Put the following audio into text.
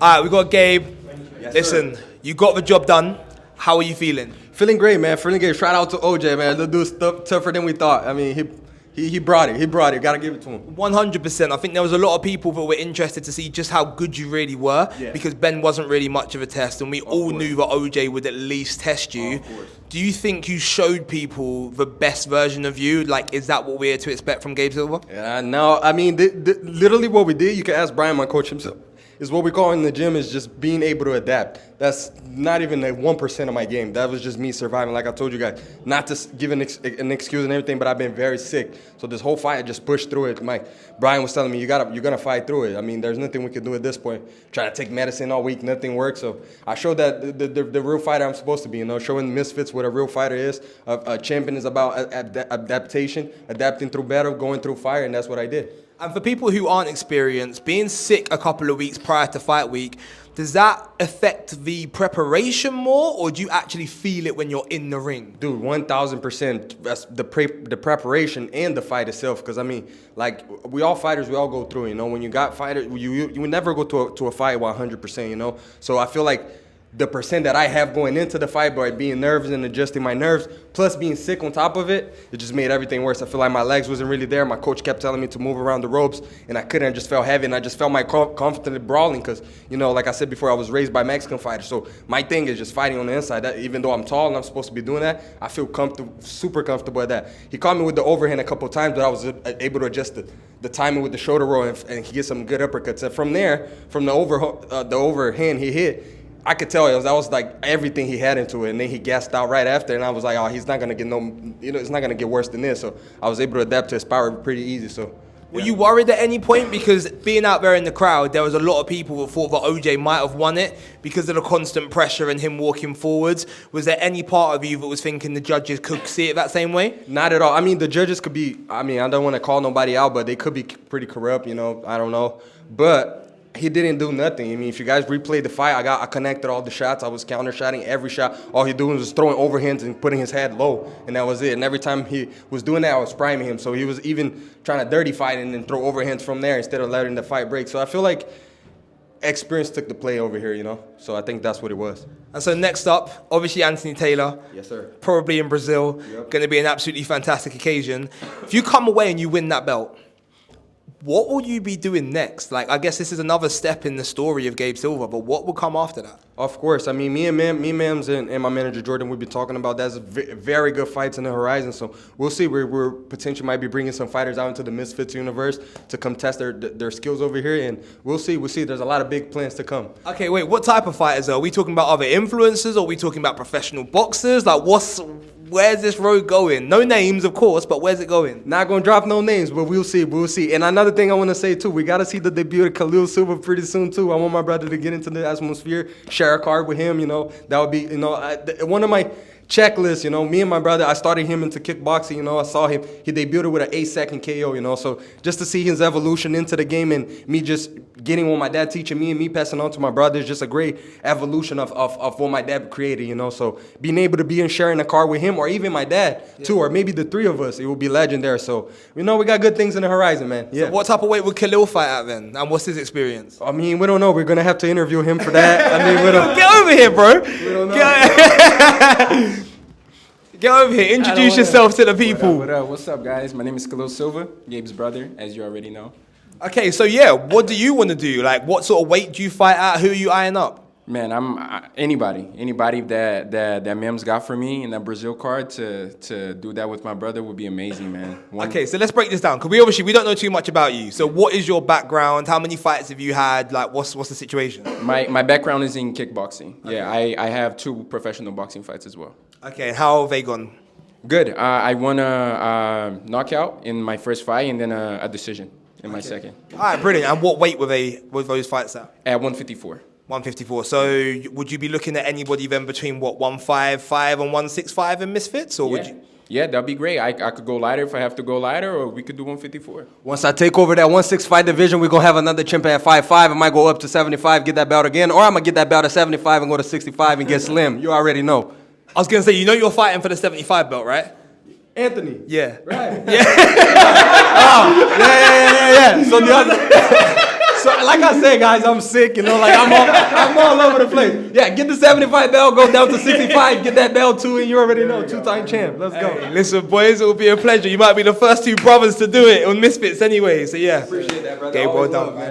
All right, we got Gabe. Yes, Listen, sir. you got the job done. How are you feeling? Feeling great, man. Feeling great. Shout out to OJ, man. The dude's tougher than we thought. I mean, he brought it. He brought it. Got to give it to him. 100%. I think there was a lot of people that were interested to see just how good you really were, because Ben wasn't really much of a test, and we all knew that OJ would at least test you. Of course. Do you think you showed people the best version of you? Like, is that what we're to expect from Gabe Silva? Yeah, no. I mean, literally what we did, you can ask Brian, my coach himself, is what we call in the gym is just being able to adapt. That's not even 1% of my game. That was just me surviving. Like I told you guys, not to give an excuse and everything, but I've been very sick. So this whole fight, I just pushed through it. Brian was telling me, you're gonna fight through it. I mean, there's nothing we can do at this point. Trying to take medicine all week, nothing works. So I showed that the real fighter I'm supposed to be. Showing misfits what a real fighter is. A champion is about adaptation, adapting through battle, going through fire, and that's what I did. And for people who aren't experienced, being sick a couple of weeks prior to fight week, does that affect the preparation more, or do you actually feel it when you're in the ring? Dude, 1,000%. That's the preparation and the fight itself. Because I mean, like we all fighters, we all go through. When you got fighters, you would never go to a fight 100%. So I feel like the percent that I have going into the fight by being nervous and adjusting my nerves, plus being sick on top of it, it just made everything worse. I feel like my legs wasn't really there. My coach kept telling me to move around the ropes, and I couldn't. I just felt heavy, and I just felt my confidence brawling because, like I said before, I was raised by Mexican fighters. So my thing is just fighting on the inside. That, even though I'm tall and I'm supposed to be doing that, I feel super comfortable at that. He caught me with the overhand a couple of times, but I was able to adjust the timing with the shoulder roll, and he gets some good uppercuts. And from there, from the overhand he hit, I could tell that was like everything he had into it, and then he gassed out right after, and I was like, oh, he's not gonna get it's not gonna get worse than this. So I was able to adapt to his power pretty easy. So. Were you worried at any point? Because being out there in the crowd, there was a lot of people who thought that OJ might have won it because of the constant pressure and him walking forwards. Was there any part of you that was thinking the judges could see it that same way? Not at all. I mean, the judges could be, I don't want to call nobody out, but they could be pretty corrupt, I don't know. But he didn't do nothing. I mean, if you guys replay the fight, I connected all the shots. I was counter-shotting every shot. All he doing was throwing overhands and putting his head low, and that was it. And every time he was doing that, I was priming him. So he was even trying to dirty fight and then throw overhands from there instead of letting the fight break. So I feel like experience took the play over here, So I think that's what it was. And so next up, obviously Anthony Taylor. Yes, sir. Probably in Brazil. Yep. Going to be an absolutely fantastic occasion. If you come away and you win that belt, what will you be doing next? Like, I guess this is another step in the story of Gabe Silva, but what will come after that? Of course. I mean, me and Mams and my manager Jordan, we've been talking about that's very good fights in the horizon. So we'll see. We're potentially might be bringing some fighters out into the Misfits universe to come test their skills over here, and we'll see. There's a lot of big plans to come. Okay, wait. What type of fighters are we talking about? Other influencers, or are we talking about professional boxers? Like, where's this road going? No names, of course, but where's it going? Not going to drop no names, but we'll see. We'll see. And another thing I want to say, too, we got to see the debut of Khalil Silva pretty soon, too. I want my brother to get into the atmosphere, share a card with him, That would be, one of my checklist, me and my brother, I started him into kickboxing, I saw him, he debuted with an 8-second KO, so just to see his evolution into the game and me just getting what my dad teaching me and me passing on to my brother is just a great evolution of what my dad created, so being able to be and sharing a car with him or even my dad too, or maybe the three of us, it will be legendary. So we got good things in the horizon, man. Yeah. So what type of weight would Khalil fight at then, and what's his experience? I mean, we don't know. We're gonna have to interview him for that. We don't. Get over here, bro. We don't know. Get over here. Introduce yourself to the people. What up? What's up, guys? My name is Khalil Silva, Gabe's brother, as you already know. Okay, so what do you want to do? Like, what sort of weight do you fight at? Who are you eyeing up? Man, I'm anybody that Mims got for me in that Brazil card to do that with my brother would be amazing, man. Okay, so let's break this down because we don't know too much about you. So what is your background? How many fights have you had? Like, what's the situation? My background is in kickboxing. Okay. Yeah, I have 2 professional boxing fights as well. Okay, how have they gone? Good. I won a knockout in my first fight and then a decision in my second. All right, brilliant. And what weight were those fights at? At 154. 154. So would you be looking at anybody then between 155 and 165 in Misfits, or would you? Yeah, that'd be great. I could go lighter if I have to go lighter, or we could do 154. Once I take over that 165 division, we're going to have another champion at 5'5". I might go up to 75, get that belt again, or I'm going to get that belt at 75 and go to 65 and get slim. You already know. I was going to say, you're fighting for the 75 belt, right? Anthony. Yeah. Right. Yeah. Oh, yeah. So the other... So like I said, guys, I'm sick. You know, like I'm all over the place. Yeah, get the 75 belt, go down to 65, get that belt too, and you already know, 2-time champ. Let's go. Hey, listen, boys, it will be a pleasure. You might be the first 2 brothers to do it on Misfits anyway. So yeah, Appreciate that, brother. Gabriel, Always done. love, man.